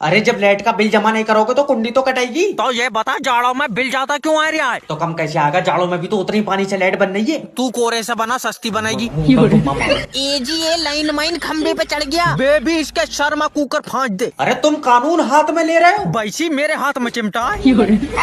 अरे जब लाइट का बिल जमा नहीं करोगे तो कुंडी तो कटेगी। तो ये बता जाड़ों में बिल ज्यादा क्यों आ रहा है? तो कम कैसे आएगा, जाड़ों में भी तो उतनी पानी से लाइट बन रही है। तू कोरे से बना, सस्ती बनेगी। ए जी ये लाइन माइन खंबे पे चढ़ गया। बेबी इसके शर्मा कुकर फाँच दे। अरे तुम कानून हाथ में ले रहे हो। बैसी मेरे हाथ में चिमटा है।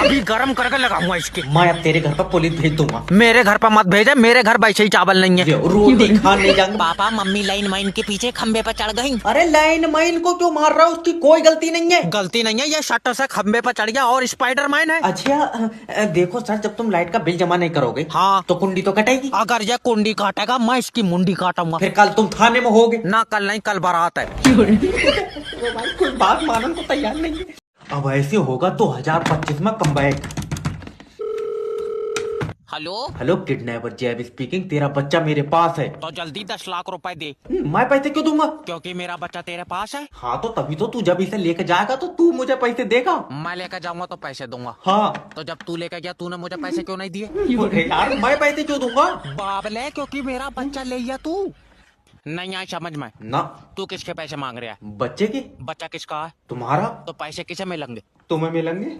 अभी गरम करके लगाऊंगा इसके। मैं अब तेरे घर पर पुलिस भेज दूंगा। मेरे घर पर मत भेजे, मेरे घर वैसे ही चावल नहीं है। रोटी खाने जाऊंगा। पापा मम्मी लाइन माइन के पीछे खंबे पे चढ़ गई। अरे लाइन माइन को क्यों मार रहा है, उसकी कोई गलती नहीं है। गलती नहीं है, ये शटर से खंबे पर चढ़ गया और स्पाइडरमैन है। अच्छा देखो सर, जब तुम लाइट का बिल जमा नहीं करोगे हाँ तो कुंडी तो कटेगी। अगर ये कुंडी काटेगा मैं इसकी मुंडी काटूंगा। फिर कल तुम थाने में होगे ना कल नहीं, कल बारात है। कोई बात मानने को तैयार नहीं है। अब ऐसे होगा 2025 में कमबैक। हेलो हेलो किडनैपर जैब स्पीकिंग, तेरा बच्चा मेरे पास है। तो जल्दी 10 लाख रुपए दे। मैं पैसे क्यों दूंगा? क्योंकि मेरा बच्चा तेरे पास है। हाँ तो तभी तो तू जब इसे लेके जाएगा तो तू मुझे पैसे देगा। मैं लेकर जाऊंगा तो पैसे दूंगा। हाँ तो जब तू लेकर गया तूने मुझे पैसे क्यों नहीं दिए? अरे यार मैं पैसे क्यों दूंगा? बाबले क्योंकि मेरा बच्चा ले गया तू। नहीं आए समझ में। ना तू किसके पैसे मांग रहा है? बच्चे के। बच्चा किसका है? तुम्हारा। तो पैसे किसे मिलेंगे? तुम्हें मिलेंगे।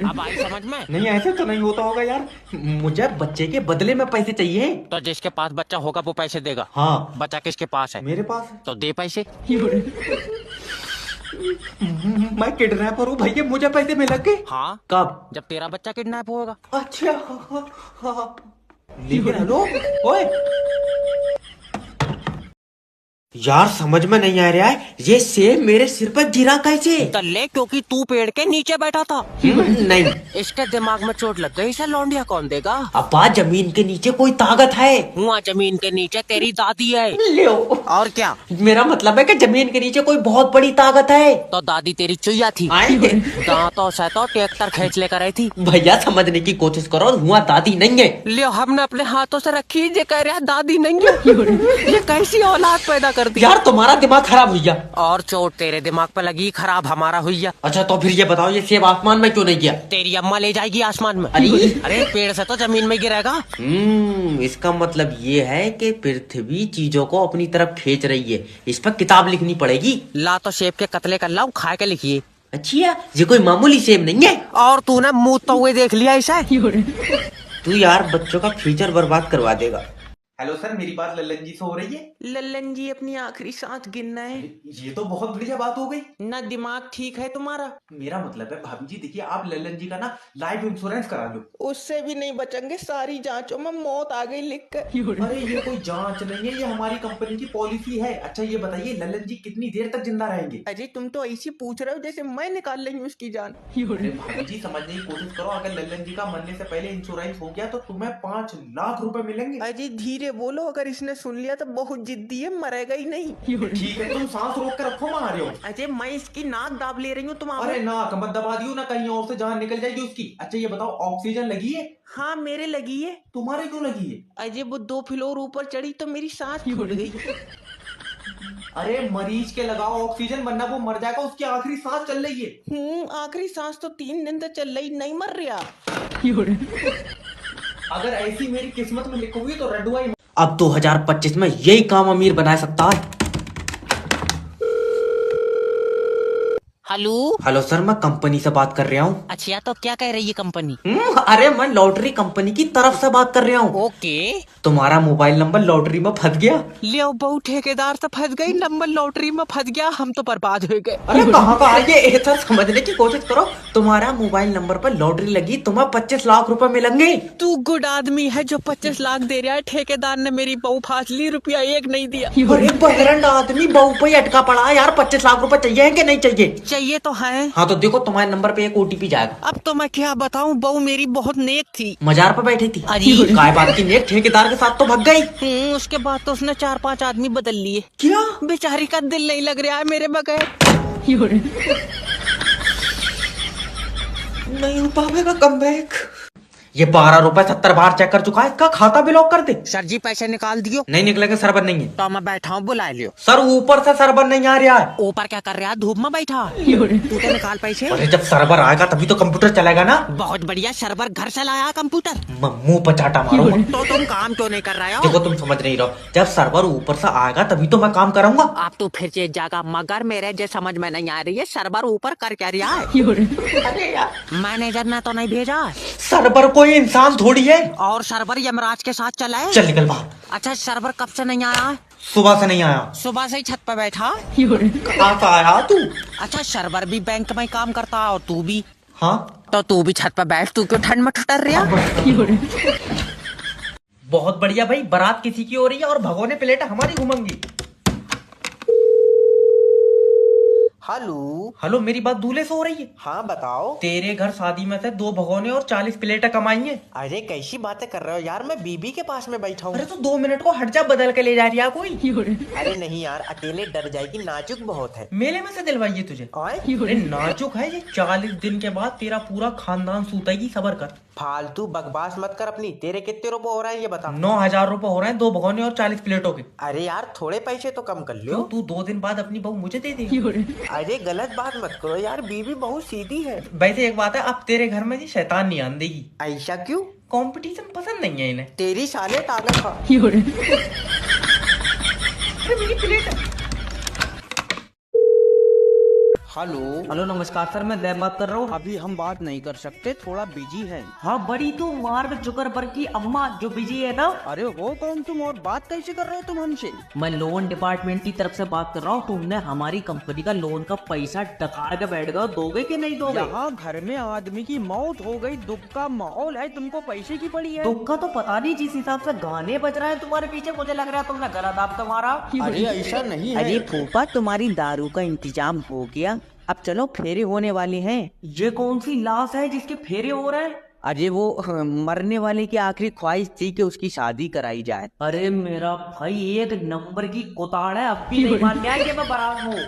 अब आई समझ में। नहीं ऐसे तो नहीं होता होगा यार, मुझे बच्चे के बदले में पैसे चाहिए। तो जिसके पास बच्चा होगा वो पैसे देगा। हाँ बच्चा किसके पास है? मेरे पास है। तो दे पैसे। मैं किडनैपर हूँ भैया, मुझे पैसे मिलेंगे। हाँ कब? जब तेरा बच्चा किडनैप होगा। अच्छा हाँ। लेकिन हेलो ओए यार, समझ में नहीं आ रहा है ये सेब मेरे सिर पर गिरा कैसे? तल्ले क्योंकि तू पेड़ के नीचे बैठा था। नहीं इसके दिमाग में चोट लग गई, इसे लौंडिया कौन देगा? अब्बा जमीन के नीचे कोई ताकत है। वहाँ जमीन के नीचे तेरी दादी है। लो और क्या? मेरा मतलब है कि जमीन के नीचे कोई बहुत बड़ी ताकत है। तो दादी तेरी चुईया थी। दांतों से तो ट्रैक्टर खींच लेकर आई थी। भैया समझने की कोशिश करो, हुआ दादी नहीं है। लियो हमने अपने हाथों से रखी, ये कह रहा दादी नहीं है। ये कैसी औलाद पैदा कर दी? यार तुम्हारा दिमाग खराब हुई। और चोट तेरे दिमाग पे लगी, खराब हमारा हुई। अच्छा तो फिर ये बताओ, ये सेब आसमान में क्यों नहीं गया? तेरी अम्मा ले जाएगी आसमान में। अरे अरे पेड़ से तो जमीन में गिरेगा। इसका मतलब ये है कि पृथ्वी चीजों को अपनी तरफ खींच रही है। इस पर किताब लिखनी पड़ेगी। ला तो सेब के कतले कर लाऊं, खा के लिखिए। अच्छा ये कोई मामूली सेब नहीं है। और तूने मुँह तो हुए देख लिया इसे। तू यार बच्चों का फ्यूचर बर्बाद करवा देगा। हेलो सर, मेरी बात लल्लन जी से हो रही है? लल्लन जी अपनी आखिरी सांस गिनना है। ये तो बहुत बढ़िया बात हो गई। ना दिमाग ठीक है तुम्हारा। मेरा मतलब है भाभी जी, देखिए आप लल्लन जी का ना लाइफ इंश्योरेंस करा लो। उससे भी नहीं बचेंगे, सारी जांचों में मौत आ गई लिख कर। अरे ये कोई जांच नहीं है, ये हमारी कंपनी की पॉलिसी है। अच्छा ये बताइए लल्लन जी कितनी देर तक जिंदा रहेंगे? अजय तुम तो ऐसी पूछ रहे हो जैसे मैं निकाल रही हूँ उसकी जान। अरे भाभी जी समझने की कोशिश करो, अगर लल्लन जी का मरने से पहले इंश्योरेंस हो गया तो तुम्हें 5 लाख रुपए मिलेंगे। अजय धीरे बोलो, अगर इसने सुन लिया तो बहुत जिद्दी है, मरेगा ही नहीं। ठीक है तुम सांस रोक कर रखो, मैं आ रही हूँ। अजय मैं इसकी नाक दाब ले रही हूँ, तुम आओ। अरे नाक मत दबा दियो ना, कहीं और से जान निकल जाएगी उसकी। अच्छा ये बताओ ऑक्सीजन लगी है? हाँ मेरे लगी है। तुम्हारे क्यों लगी है? अजय वो 2 फ्लोर ऊपर चढ़ी तो मेरी सांस फूट गई। अरे मरीज के लगाओ ऑक्सीजन, वरना वो मर जाएगा, उसकी आखिरी सांस चल रही है। आखिरी सांस तो 3 दिन से चल रही, नहीं मर रहा। अगर ऐसी मेरी किस्मत में लिखी हुई तो रडुआ ही। अब 2025 में यही काम अमीर बना सकता है। हेलो सर, मैं कंपनी से बात कर रहा हूँ। अच्छा तो क्या कह रही है कंपनी? अरे मैं लॉटरी कंपनी की तरफ से बात कर रहा हूँ। ओके। तुम्हारा मोबाइल नंबर लॉटरी में फंस गया। लियो बहु ठेकेदार से फंस गई, नंबर लॉटरी में फंस गया, हम तो बर्बाद हो गए। अरे कहाँ का ये सर, समझने की कोशिश करो। तुम्हारा मोबाइल नंबर पर लॉटरी लगी, तुम्हें 25 लाख रुपए मिलेंगे। तू गुड आदमी है जो 25 लाख दे रहा है। ठेकेदार ने मेरी बहू फांस ली, रुपया 1 नहीं दिया। अरे बहरंड आदमी बहू पे अटका पड़ा यार, 25 लाख रुपए चाहिए कि नहीं चाहिए? चाहिए तो है। हाँ तो देखो तुम्हारे नंबर पे एक OTP जाएगा। अब तो मैं क्या बताऊं, बहू मेरी बहुत नेक थी। मजार पे बैठी थी। अरे काय बात की नेक, ठेकेदार के साथ तो भाग गई। उसके बाद तो उसने 4-5 आदमी बदल लिए। क्या? बेचारी का दिल नहीं लग रहा है मेरे बगैर। नहीं हो पाएगा कमबैक। ये 12 रुपए 70 बार चेक कर चुका है, इसका खाता भी लॉक कर दे। सर जी पैसे निकाल दियो। नहीं निकलेंगे, सर्वर नहीं है। तो मैं बैठा हूँ, बुला लियो। सर ऊपर से सर्वर नहीं आ रहा है। ऊपर क्या कर रहा है, धूप में बैठा। तू तो निकाल पैसे। अरे जब सर्वर आएगा तभी तो कंप्यूटर चलेगा ना। बहुत बढ़िया, सर्वर घर से लाया कंप्यूटर। मुंह पर चाटा मारो। तो तुम काम क्यों नहीं कर रहे हो? देखो तुम समझ नहीं रहो, जब सर्वर ऊपर से आएगा तभी तो मैं काम करूंगा। आप तो फिर चेक जागा, मगर मेरे जो समझ में नहीं आ रही है, सर्वर ऊपर कर क्या रहा है? अरे यार, मैनेजर ने तो नहीं भेजा। सर्वर कोई इंसान थोड़ी है। और सर्वर यमराज के साथ चला है। चल निकल बाहर। अच्छा, सर्वर कब से नहीं आया? सुबह से नहीं आया। सुबह से ही छत पर बैठा। कहाँ से आया तू? अच्छा, सर्वर भी बैंक में काम करता है और तू भी। हाँ तो तू भी छत पर बैठ, तू क्यों ठंड में ठुटर रहा? बहुत बढ़िया भाई, बारात किसी की हो रही है और भगोने प्लेट हमारी घूमेंगी। हेलो। हेलो, मेरी बात दूल्हे से हो रही है? हाँ बताओ। तेरे घर शादी में से 2 भगोने और 40 प्लेटें कमाई है। अरे कैसी बातें कर रहे हो यार, मैं बीबी के पास में बैठा हूँ। अरे तो 2 मिनट को हट जा, बदल के ले जा रही है कोई। अरे नहीं यार, अकेले डर जाएगी, नाजुक बहुत है। मेले में से दिलवाइए तुझे। अरे नाजुक है ये, 40 दिन के बाद तेरा पूरा खानदान सूतेगी, सबर कर। फालतू बकवास मत कर अपनी। तेरे कितने रुपए हो रहे हैं ये बता। 9,000 रुपए हो रहे हैं 2 भगोने और 40 प्लेटों के। अरे यार थोड़े पैसे तो कम कर क्यों, लो। तू 2 दिन बाद अपनी बहू मुझे दे देगी? अरे गलत बात मत करो यार, बीबी बहुत सीधी है। वैसे एक बात है, अब तेरे घर में जी शैतान नहीं आन देगी। ऐसा क्यों? कंपटीशन पसंद नहीं है इन्हें। तेरी साले टांगा खा। अरे मेरी प्लेट। हेलो। हेलो नमस्कार सर, मैं दैव बात कर रहा हूँ। अभी हम बात नहीं कर सकते, थोड़ा बिजी है। हाँ, बड़ी तो मार्क जुकरबर्ग की अम्मा जो बिजी है ना। अरे वो कौन तुम, और बात कैसे कर रहे हो तुम हमसे? मैं लोन डिपार्टमेंट की तरफ से बात कर रहा हूँ। तुमने हमारी कंपनी का लोन का पैसा डकार के बैठ गए, दोगे कि नहीं दोगे? यहाँ घर में आदमी की मौत हो गई, दुख का माहौल है, तुमको पैसे की पड़ी है। दुख का तो पता नहीं, जिस हिसाब से गाने बज रहे हैं तुम्हारे पीछे, मुझे लग रहा है तुमने गला दाब तुम्हारा। अरे ऐसा नहीं है। अरे फूफा, तुम्हारी दारू का इंतजाम हो गया, अब चलो फेरे होने वाले हैं। ये कौन सी लाश है जिसके फेरे हो रहे हैं? अरे वो मरने वाले की आखिरी ख्वाहिश थी कि उसकी शादी कराई जाए। अरे मेरा भाई एक नंबर की कोताड़ है, अब भी नहीं मान गया कि मैं बराबर हूँ।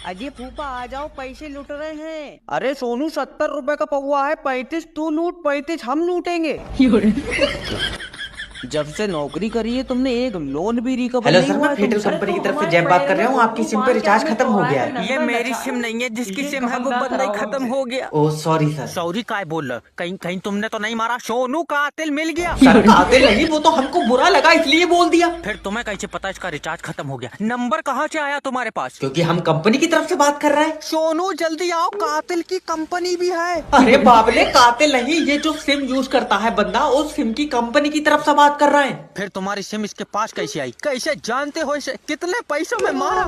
अजय फूफा आ जाओ, पैसे लूट रहे हैं। अरे सोनू 70 रुपए का पौवा है, 35 तू लूट, 35 हम लूटेंगे। जब से नौकरी करी है तुमने एक लोन भी रिकवर हेलो नहीं सर, हुआ मैं है फेडरल तुमसे। कंपनी की तरफ से जैब बात कर रहा हूँ। आपकी सिम पे रिचार्ज खत्म हो गया है। ये मेरी सिम नहीं है, जिसकी सिम है वो बंदा ही खत्म हो गया। Oh sorry sir. सॉरी काय बोल रहे हो? कहीं कहीं तुमने तो नहीं मारा? सोनू कातिल मिल गया। सर कातिल नहीं, वो तो हमको बुरा लगा इसलिए बोल दिया। फिर तुम्हें कैसे पता इसका रिचार्ज खत्म हो गया? नंबर कहाँ से आया तुम्हारे पास? क्योंकि हम कंपनी की तरफ से बात कर रहे हैं। सोनू जल्दी आओ, कातिल की कंपनी भी है। अरे बाबले, कातिल नहीं, ये जो सिम यूज करता है बंदा, उस सिम की कंपनी की तरफ से बात कर रहे हैं। फिर तुम्हारी सिम इसके पास कैसे आई? कैसे जानते हो इसे? कितने पैसों में मारा?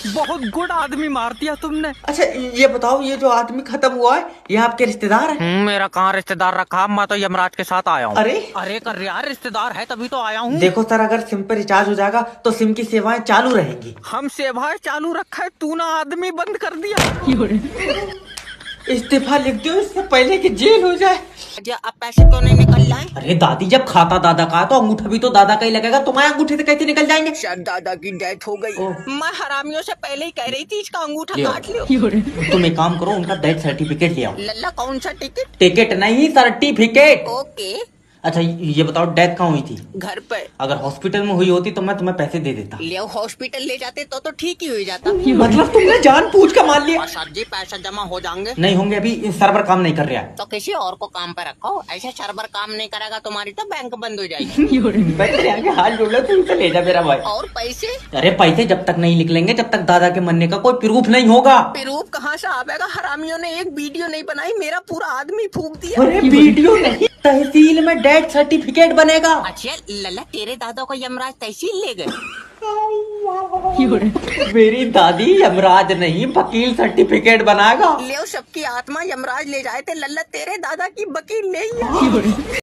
बहुत गुड आदमी मार दिया तुमने। अच्छा ये बताओ, ये जो आदमी खत्म हुआ है ये आपके रिश्तेदार है? मेरा कहाँ रिश्तेदार रखा, मैं तो यमराज के साथ आया हूँ। अरे अरे कर यार, रिश्तेदार है तभी तो आया हूँ। देखो सर, अगर सिम पे रिचार्ज हो जाएगा तो सिम की सेवाएं चालू रहेंगी। हम सेवाएं चालू रखा है, तू ना आदमी बंद कर दिया। इस्तीफा लिख दो इससे पहले कि जेल हो जाए। अब पैसे क्यों नहीं निकल रहे? अरे दादी, जब खाता दादा का तो अंगूठा भी तो दादा का ही लगेगा, तुम्हारे अंगूठे से कैसे निकल जाएंगे? शायद दादा की डेथ हो गई। मैं हरामियों से पहले ही कह रही थी इसका अंगूठा लियो। काट लियो। तुम एक काम करो, उनका डेथ सर्टिफिकेट ले आओ। लल्ला कौन सा टिकट? टिकट नहीं, सर्टिफिकेट। ओके। अच्छा ये बताओ, डेथ कहाँ हुई थी? घर पे। अगर हॉस्पिटल में हुई होती तो मैं तुम्हें पैसे दे देता। ले हॉस्पिटल ले जाते तो ठीक ही हो जाता। मतलब तुमने जान पूछ कर मान लिया? और सर जी पैसा जमा हो जाएंगे। नहीं होंगे, अभी सर्वर काम नहीं कर रहा है। तो किसी और को काम पे रखो, ऐसे सर्वर काम नहीं करेगा तुम्हारी तो बैंक बंद हो जाएगी। हाथ जोड़ लो, तुमसे ले जा मेरा भाई। और पैसे? अरे पैसे जब तक नहीं निकलेंगे, जब तक दादा के मरने का कोई प्रूफ नहीं होगा। प्रूफ कहाँ से आवेगा? हरामियों ने एक वीडियो नहीं बनाई, मेरा पूरा आदमी फूक दिया। अरे वीडियो नहीं, तहसील में डेथ सर्टिफिकेट बनेगा। अच्छा लल्ला, तेरे दादा को यमराज तहसील ले गए? मेरी दादी यमराज नहीं, वकील सर्टिफिकेट बनाएगा। ले सबकी आत्मा यमराज ले जाए थे, लल्ला तेरे दादा की वकील नहीं है।